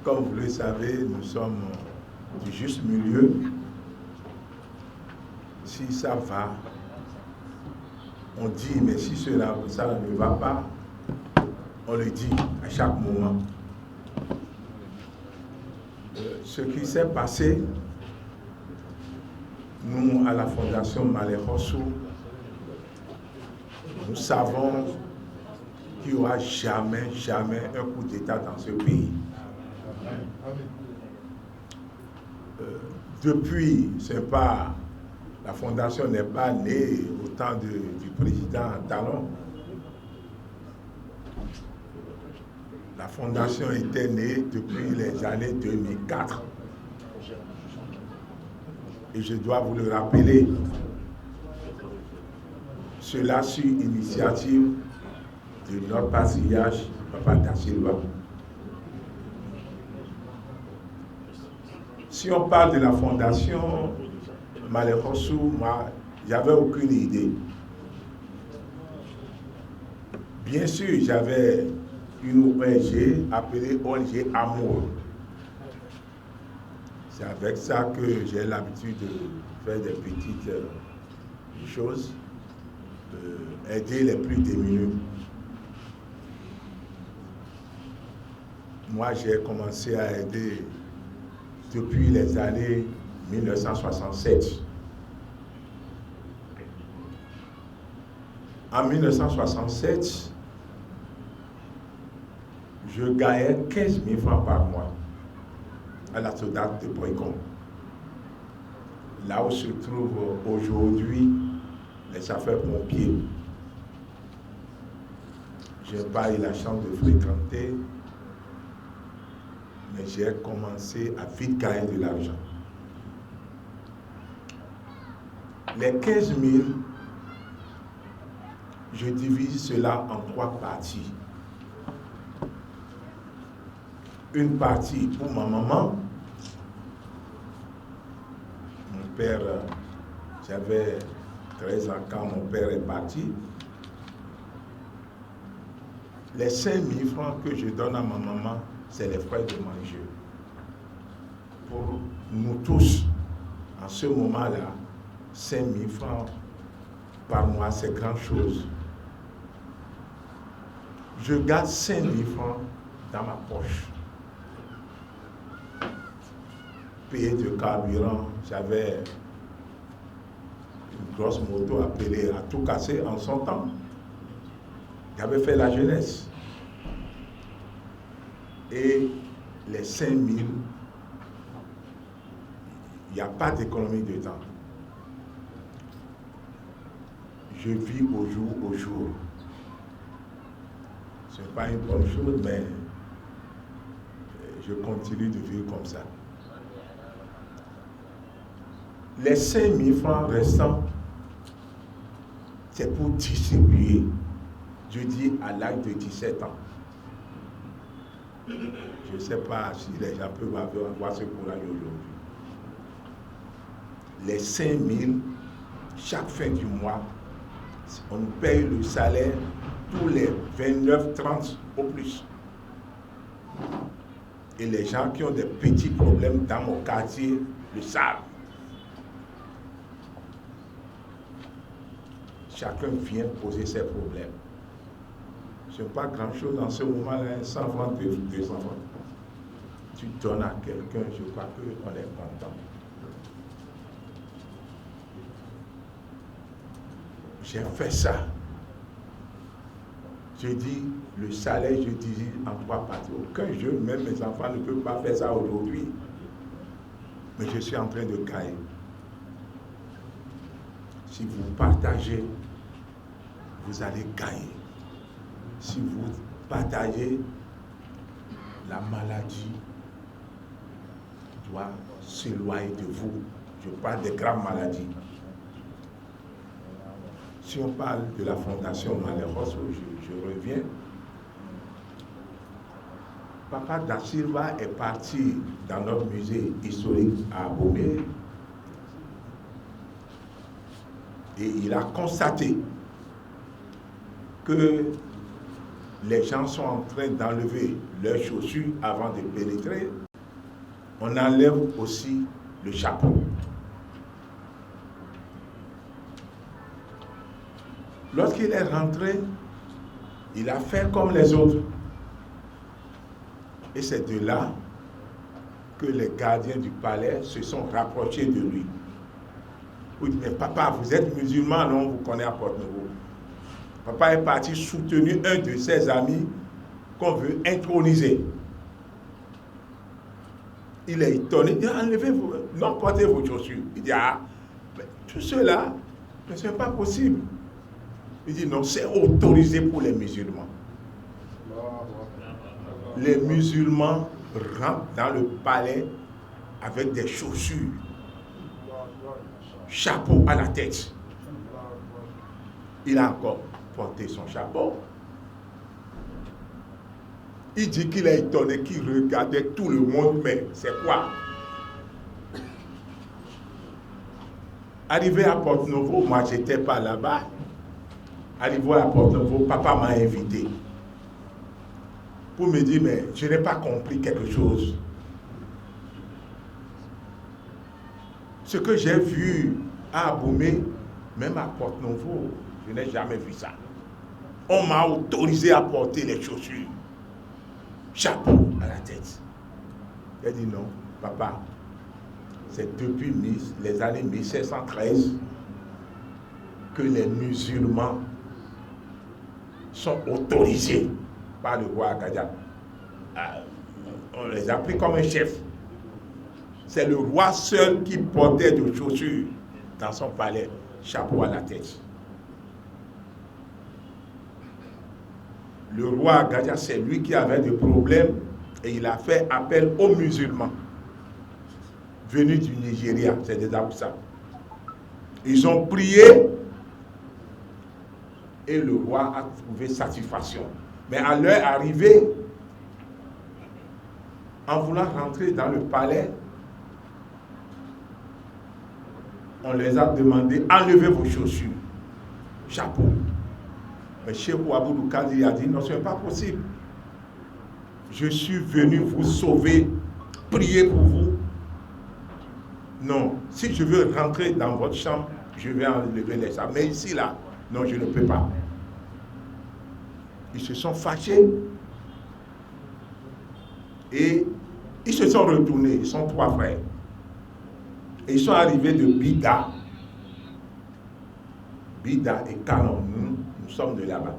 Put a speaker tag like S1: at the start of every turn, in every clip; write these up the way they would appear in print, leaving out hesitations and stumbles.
S1: comme vous le savez, nous sommes du juste milieu. Si ça va, on dit, mais si ça ne va pas, on le dit à chaque moment. Ce qui s'est passé, nous, à la Fondation Malekhossou, nous savons qu'il n'y aura jamais un coup d'État dans ce pays. Depuis, la Fondation n'est pas née au temps du président Talon. La Fondation était née depuis les années 2004. Et je dois vous le rappeler, cela sur initiative de notre patriarche, Papa Da Silva. Si on parle de la Fondation Malekhossou, moi, j'avais aucune idée. Bien sûr, j'avais une ONG appelée ONG Amour. C'est avec ça que j'ai l'habitude de faire des petites choses, aider les plus démunis. Moi, j'ai commencé à aider depuis les années 1967. En 1967, je gagnais 15 000 francs par mois à la soldate de Boycon. Là où se trouvent aujourd'hui les sapeurs-pompiers. Je n'ai pas eu la chance de fréquenter, mais j'ai commencé à vite gagner de l'argent. Les 15 000, je divise cela en 3 parties. Une partie pour ma maman. Mon père, j'avais 13 ans quand mon père est parti. Les 5 000 francs que je donne à ma maman, c'est les frais de manger. Pour nous tous, en ce moment-là, 5 000 francs par mois, c'est grand chose. Je garde 5 000 francs dans ma poche. Payer de carburant, j'avais une grosse moto appelée à tout casser en son temps. J'avais fait la jeunesse. Et les 5 000, il n'y a pas d'économie dedans. Je vis au jour au jour. Ce n'est pas une bonne chose, mais je continue de vivre comme ça. Les 5 000 francs restants, c'est pour distribuer, je dis à l'âge de 17 ans. Je ne sais pas si les gens peuvent avoir ce courage aujourd'hui. Les 5 000, chaque fin du mois, on nous paye le salaire tous les 29-30 au plus. Et les gens qui ont des petits problèmes dans mon quartier le savent. Chacun vient poser ses problèmes. Ce n'est pas grand-chose dans ce moment-là, 100 francs, 200 francs. Tu donnes à quelqu'un, je crois qu'on est content. J'ai fait ça. Je dis, le salaire, je dis en 3 parties. Aucun jeune, même mes enfants, ne peuvent pas faire ça aujourd'hui. Mais je suis en train de gagner. Si vous partagez, vous allez gagner. Si vous partagez, la maladie doit s'éloigner de vous. Je parle des grandes maladies. Si on parle de la Fondation Malekhossou, je reviens. Papa Da Silva est parti dans notre musée historique à Abomey et il a constaté que les gens sont en train d'enlever leurs chaussures avant de pénétrer, on enlève aussi le chapeau. Lorsqu'il est rentré, il a fait comme les autres. Et c'est de là que les gardiens du palais se sont rapprochés de lui. Il dit, mais papa, vous êtes musulman, non, vous connaissez à Porte-Nouveau. Papa est parti soutenir un de ses amis qu'on veut introniser. Il est étonné, il dit, enlevez-vous, non, portez vos chaussures. Il dit, ah, mais tout cela, ne c'est pas possible. Il dit, non, c'est autorisé pour les musulmans. Les musulmans rentrent dans le palais avec des chaussures, chapeau à la tête. Il a encore porté son chapeau. Il dit qu'il est étonné, qu'il regardait tout le monde, mais c'est quoi? Arrivé à Porte-Nouveau, moi je n'étais pas là-bas. Arrivé à Porte-Nouveau, papa m'a invité pour me dire, mais je n'ai pas compris quelque chose. Ce que j'ai vu à Abomey, même à Porte-Nouveau, je n'ai jamais vu ça. On m'a autorisé à porter les chaussures, chapeau à la tête. Il a dit non, papa, c'est depuis les années 1713 que les musulmans sont autorisés par le roi Agadia. On les a pris comme un chef. C'est le roi seul qui portait des chaussures dans son palais, chapeau à la tête. Le roi Agadia, c'est lui qui avait des problèmes et il a fait appel aux musulmans venus du Nigeria, c'est des Aoussa. Ils ont prié et le roi a trouvé satisfaction. Mais à leur arrivée, en voulant rentrer dans le palais, on les a demandé, enlevez vos chaussures, chapeau. Mais Cheikh Ouaboudou Kadi a dit, non, ce n'est pas possible. Je suis venu vous sauver, prier pour vous. Non, si je veux rentrer dans votre chambre, je vais enlever les sables. Mais ici, là, non, je ne peux pas. Ils se sont fâchés et ils se sont retournés. Ils sont 3 frères. Et ils sont arrivés de Bida. Bida et Canon, nous sommes de là-bas.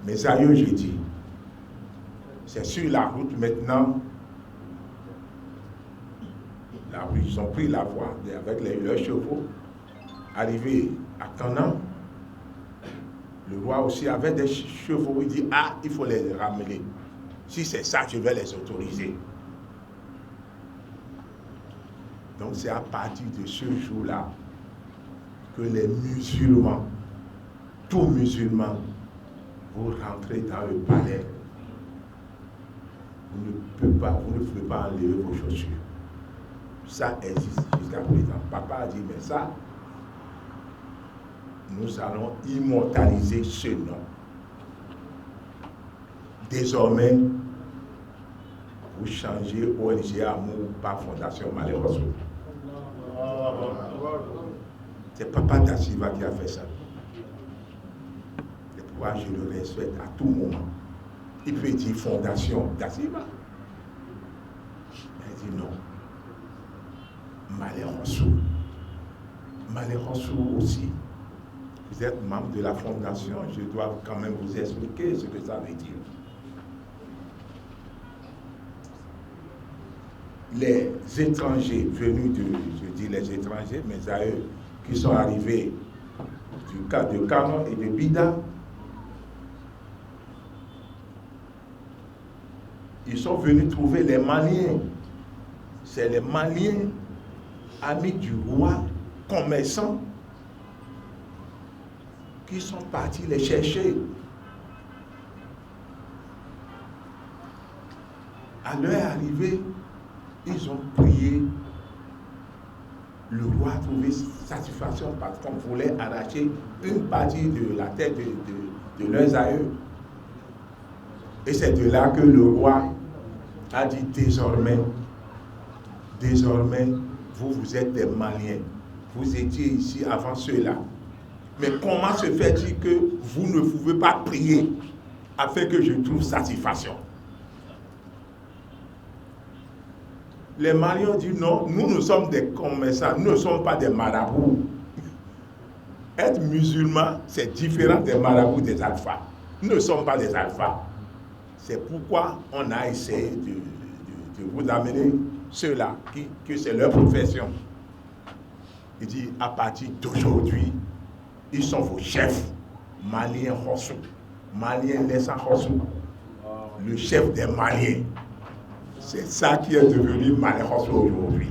S1: Mes aïeux, j'ai dit, c'est sur la route maintenant. Ils ont pris la voie avec leurs chevaux. Arrivés à Canan, le roi aussi avait des chevaux. Il dit, ah, il faut les ramener. Si c'est ça, je vais les autoriser. Donc c'est à partir de ce jour-là que les musulmans, tous musulmans, vous rentrez dans le palais. Vous ne pouvez pas enlever vos chaussures. Ça existe jusqu'à présent. Papa a dit, mais ça, nous allons immortaliser ce nom. Désormais, vous changez ONG Amour par Fondation Malheureusement. C'est Papa Dassiva qui a fait ça. Et pourquoi je le respecte à tout moment. Il peut dire Fondation Dassiva. Il dit non. Malheureusement aussi. Vous êtes membre de la fondation, je dois quand même vous expliquer ce que ça veut dire. Les étrangers venus je dis les étrangers, mes aïeux, qui sont arrivés de Canon et de Bida, ils sont venus trouver les Maliens. C'est les Maliens, amis du roi, commerçants, qui sont partis les chercher. À leur arrivée, ils ont prié. Le roi a trouvé satisfaction parce qu'on voulait arracher une partie de la tête de leurs aïeux. Et c'est de là que le roi a dit désormais, vous êtes des Maliens. Vous étiez ici avant cela. Mais comment se fait-il que vous ne pouvez pas prier afin que je trouve satisfaction? Les Maliens ont dit non, nous sommes des commerçants, nous ne sommes pas des marabouts. Être musulman, c'est différent des marabouts des alphas. Nous ne sommes pas des alphas. C'est pourquoi on a essayé de vous amener ceux-là, que c'est leur profession. Il dit, à partir d'aujourd'hui, ils sont vos chefs. Malien Hossou, Malien Lessa Hossou, le chef des Maliens. C'est ça qui est devenu Malien Hossou aujourd'hui.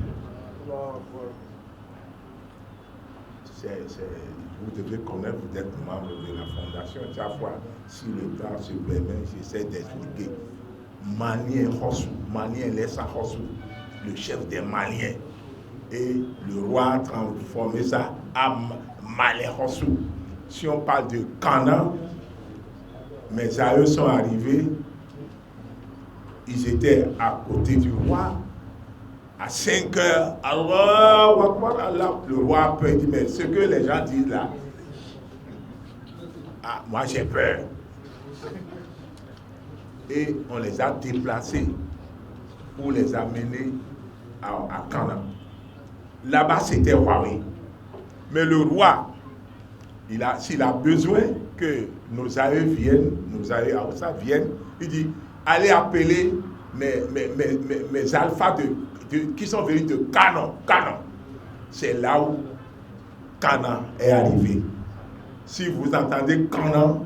S1: Vous devez connaître, vous êtes membre de la fondation. Chaque fois, si le temps se permet, j'essaie d'expliquer. Malien Hossou, Malien Lessa Hossou, le chef des Maliens. Et le roi a transformé ça à Malien Hossou. Si on parle de Canaan, mes aïeux sont arrivés, ils étaient à côté du roi, à 5 heures, Allah, le roi a peur, il dit, mais ce que les gens disent là, moi j'ai peur. Et on les a déplacés pour les amener à Canaan. Là-bas c'était Huawei. Mais le roi, s'il a besoin que nos aïeux viennent, viennent, il dit, allez appeler mes alphas qui sont venus de Canaan. C'est là où Canaan est arrivé. Si vous entendez Canaan,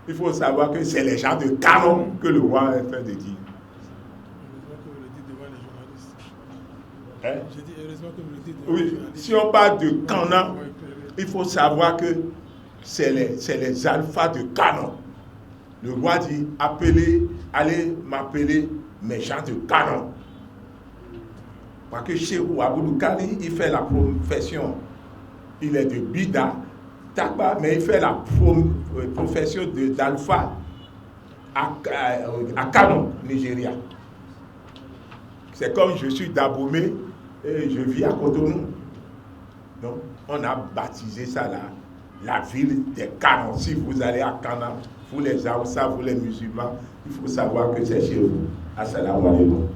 S1: il faut savoir que c'est les gens de Canaan que le roi est en train de dire.
S2: J'ai dit heureusement que vous le dites.
S1: Oui, si on parle de Canaan, il faut savoir que c'est les alphas de Canaan. Le roi dit, allez m'appeler mes gens de Canaan. Parce que chez Abdou Kali, il fait la profession. Il est de Bida, Takba, mais il fait la profession d'alpha à Kano, Nigeria. C'est comme je suis d'Abomey et je vis à Cotonou. Donc, on a baptisé ça là, la ville des Canons. Si vous allez à Canaan, vous les Aoussa, vous les musulmans, il faut savoir que c'est chez vous. Assalamu alaikum.